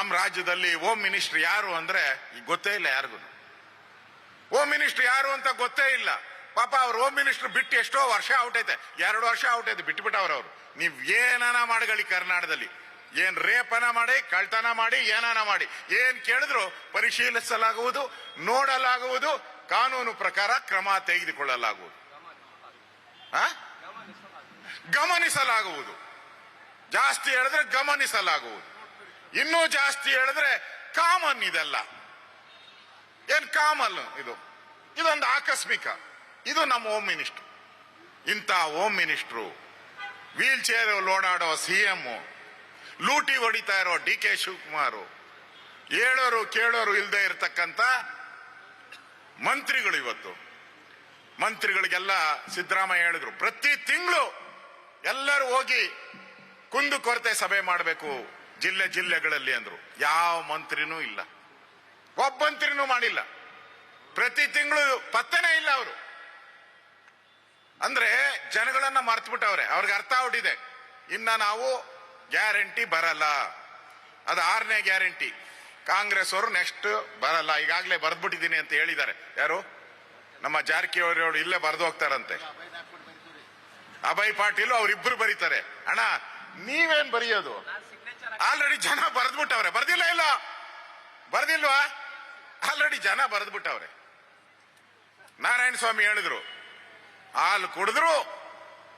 ನಮ್ಮ ರಾಜ್ಯದಲ್ಲಿ home minister ಯಾರು ಅಂದ್ರೆ ಈಗ ಗೊತ್ತೇ ಇಲ್ಲ ಯಾರಿಗೂ. ಹೋಮ್ ಮಿನಿಸ್ಟರ್ ಯಾರು ಅಂತ ಗೊತ್ತೇ ಇಲ್ಲ. ಪಾಪ ಅವ್ರು ಹೋಮ್ ಮಿನಿಸ್ಟರ್ ಬಿಟ್ಟು ಎಷ್ಟೋ ವರ್ಷ ಔಟೈತೆ, 2 ವರ್ಷ ಔಟೈತೆ, ಬಿಟ್ಟುಬಿಟ್ಟವ್ರು ಅವ್ರು. ನೀವ್ ಏನಾನ ಮಾಡಗಳಿ ಕರ್ನಾಟಕದಲ್ಲಿ, ಏನ್ ರೇಪನ ಮಾಡಿ, ಕಳ್ತನ ಮಾಡಿ, ಏನಾನ ಮಾಡಿ, ಏನ್ ಕೇಳಿದ್ರು ಪರಿಶೀಲಿಸಲಾಗುವುದು, ನೋಡಲಾಗುವುದು, ಕಾನೂನು ಪ್ರಕಾರ ಕ್ರಮ ತೆಗೆದುಕೊಳ್ಳಲಾಗುವುದು, ಗಮನಿಸಲಾಗುವುದು. ಜಾಸ್ತಿ ಹೇಳಿದ್ರೆ ಗಮನಿಸಲಾಗುವುದು, ಇನ್ನೂ ಜಾಸ್ತಿ ಹೇಳಿದ್ರೆ ಕಾಮನ್. ಇದೆಲ್ಲ ಏನ್ ಕಾಮನ್? ಇದೊಂದು ಆಕಸ್ಮಿಕ. ಇದು ನಮ್ಮ ಹೋಮ್ ಮಿನಿಸ್ಟರ್. ಇಂಥ ಹೋಮ್ ಮಿನಿಸ್ಟ್ರು, ವೀಲ್ ಚೇರ್ ಓಡಾಡೋ ಸಿಎಂ, ಲೂಟಿ ಹೊಡಿತಾ ಇರೋ DK ಶಿವಕುಮಾರ್, ಹೇಳೋರು ಕೇಳೋರು ಇಲ್ಲದೆ ಇರತಕ್ಕಂತ ಮಂತ್ರಿಗಳು. ಇವತ್ತು ಮಂತ್ರಿಗಳಿಗೆಲ್ಲ ಸಿದ್ದರಾಮಯ್ಯ ಹೇಳಿದ್ರು, ಪ್ರತಿ ತಿಂಗಳು ಎಲ್ಲರೂ ಹೋಗಿ ಕುಂದುಕೊರತೆ ಸಭೆ ಮಾಡಬೇಕು ಜಿಲ್ಲೆಗಳಲ್ಲಿ ಅಂದ್ರು. ಯಾವ ಮಂತ್ರಿನೂ ಇಲ್ಲ, ಒಬ್ಬ ಮಂತ್ರಿನೂ ಮಾಡಿಲ್ಲ. ಪ್ರತಿ ತಿಂಗಳು ಪತ್ತೆನೇ ಇಲ್ಲ ಅವರು. ಅಂದ್ರೆ ಜನಗಳನ್ನ ಮರ್ತು ಬಿಟ್ಟವ್ರೆ. ಅವ್ರಿಗೆ ಅರ್ಥ ಆಗ್ಬಿಟ್ಟಿದೆ, ಇನ್ನ ನಾವು ಗ್ಯಾರಂಟಿ ಬರಲ್ಲ, ಅದು 6ನೇ ಗ್ಯಾರಂಟಿ. ಕಾಂಗ್ರೆಸ್ ಅವರು ನೆಕ್ಸ್ಟ್ ಬರಲ್ಲ, ಈಗಾಗಲೇ ಬರ್ದ್ಬಿಟ್ಟಿದ್ದೀನಿ ಅಂತ ಹೇಳಿದ್ದಾರೆ. ಯಾರು? ನಮ್ಮ ಜಾರಕಿಹೊಳಿ ಅವರು ಇಲ್ಲೇ ಬರ್ದು ಹೋಗ್ತಾರಂತೆ. ಅಭಯ್ ಪಾಟೀಲ್ ಅವರಿಬ್ರು ಬರೀತಾರೆ. ಅಣ್ಣ ನೀವೇನ್ ಬರೆಯೋದು? ಆಲ್ರೆಡಿ ಜನ ಬರೆದ್ಬಿಟ್ಟವ್ರೆ. ಬರ್ದಿಲ್ವಾ? ಆಲ್ರೆಡಿ ಜನ ಬರೆದ್ಬಿಟ್ಟವ್ರೆ. ನಾರಾಯಣ ಸ್ವಾಮಿ ಹೇಳಿದ್ರು, ಹಾಲು ಕುಡಿದ್ರು